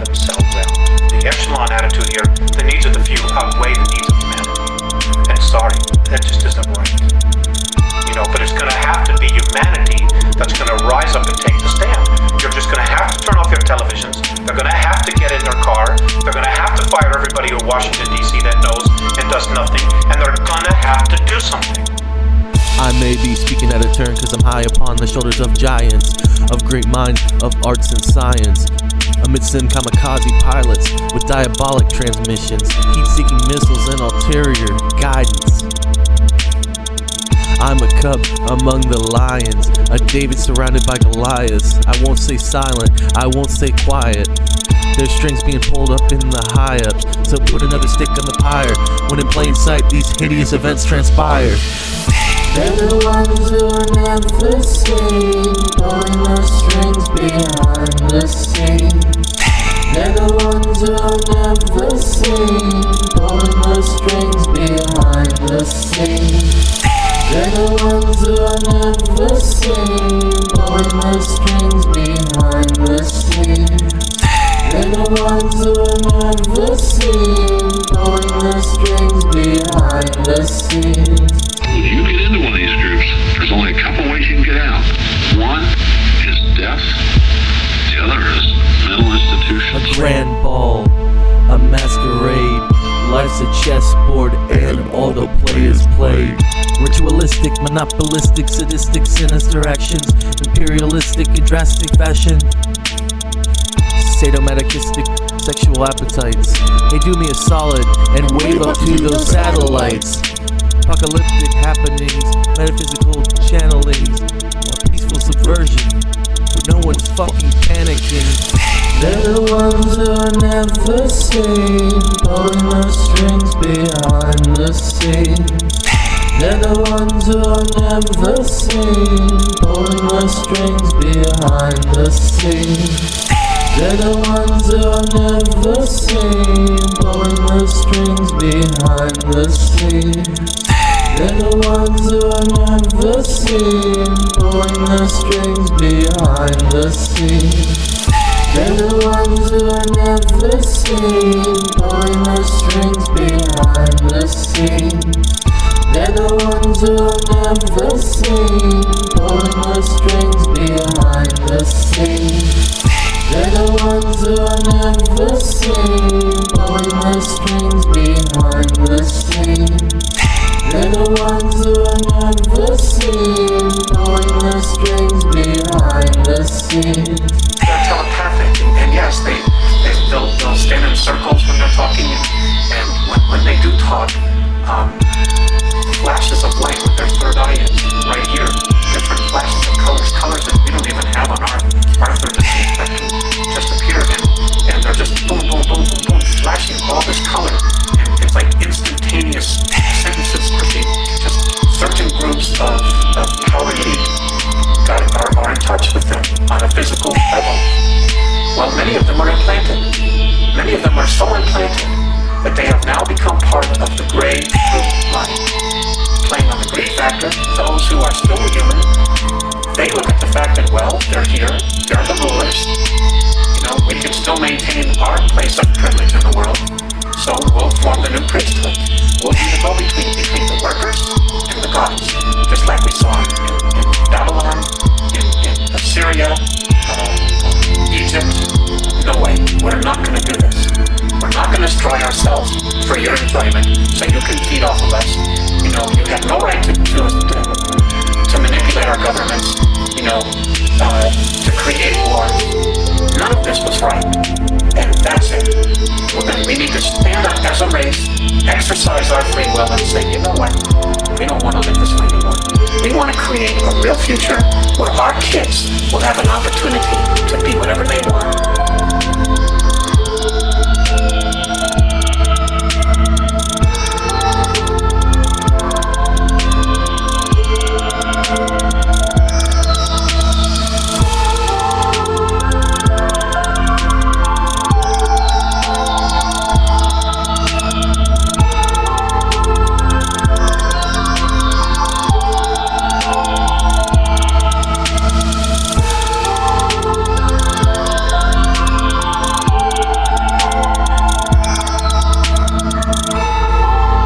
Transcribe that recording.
themselves out. The echelon attitude here, the needs of the few outweigh the needs of humanity. And sorry, that just isn't right. But it's going to have to be humanity that's going to rise up and take the stand. You're just going to have to turn off your televisions. They're going to have to get in their car. They're going to have to fire everybody in Washington, D.C. that knows and does nothing. And they're going to have to do something. I may be speaking out of turn because I'm high upon the shoulders of giants, of great minds, of arts and science. Amidst them kamikaze pilots with diabolic transmissions, heat-seeking missiles and ulterior guidance. I'm a cub among the lions, a David surrounded by Goliaths. I won't stay silent, I won't stay quiet. There's strings being pulled up in the high-ups, so put another stick on the pyre. When in plain sight these hideous events transpire. They're the ones who are never seen, pulling the strings behind the scenes. They're the ones who are never seen, pulling the strings behind the scenes. They're the ones who are never seen, pulling the strings behind the scenes. They're the ones who are never seen, pulling the strings behind the scenes. If you get into one of these groups, there's only a couple ways you can get out. One is death, the other is mental institutions. A grand ball, a masquerade, life's a chessboard and all the players play. Ritualistic, monopolistic, sadistic, sinister actions, imperialistic in drastic fashion. Sadomasochistic sexual appetites. Hey, do me a solid and wave up to those satellites. Apocalyptic happenings, metaphysical channelings, a peaceful subversion, but no one's fucking panicking. They're the ones who are never seen, pulling the strings behind the scenes. They're the ones who are never seen, pulling the strings behind the scenes. They're the ones who are never seen, pulling the strings behind the scenes. They're the ones who are never seen, pulling the strings behind the scenes. They're the ones who are never seen, pulling the strings behind the scenes. They're the ones who are never seen, pulling the strings behind the scenes. They're the ones who are never seen, pulling the strings behind the scenes. They're the ones who are never seen, pulling the strings behind the scenes. They're telepathic, and yes, they'll stand in circles when they're talking, and when they do talk, flashes of light with their third eye right here, different flashes of colors that we don't even have on our third eye spectrum just appear, and they're just boom, boom, boom, boom, boom, flashing all this color, and it's like instantaneous sentences pushing. Just certain groups of power elite are in touch with them on a physical level. Well, many of them are implanted. Many of them are so implanted that they have now become part of the gray group mind. Playing on the greed factor, those who are still human, they look at the fact that, well, they're here, they're the rulers. We can still maintain our place of privilege in the world, so we'll form the new priesthood. We'll be the go-between between the workers and the gods, just like we saw in Babylon, in Assyria, Egypt. No way, we're not going to do this. We're not going to destroy ourselves for your enjoyment, so you can feed off of us. You have no right to manipulate our governments, to create war. None of this was right, and that's it. We need to stand up as a race, exercise our free will, and say, you know what? We don't want to live this way anymore. We want to create a real future where our kids will have an opportunity to be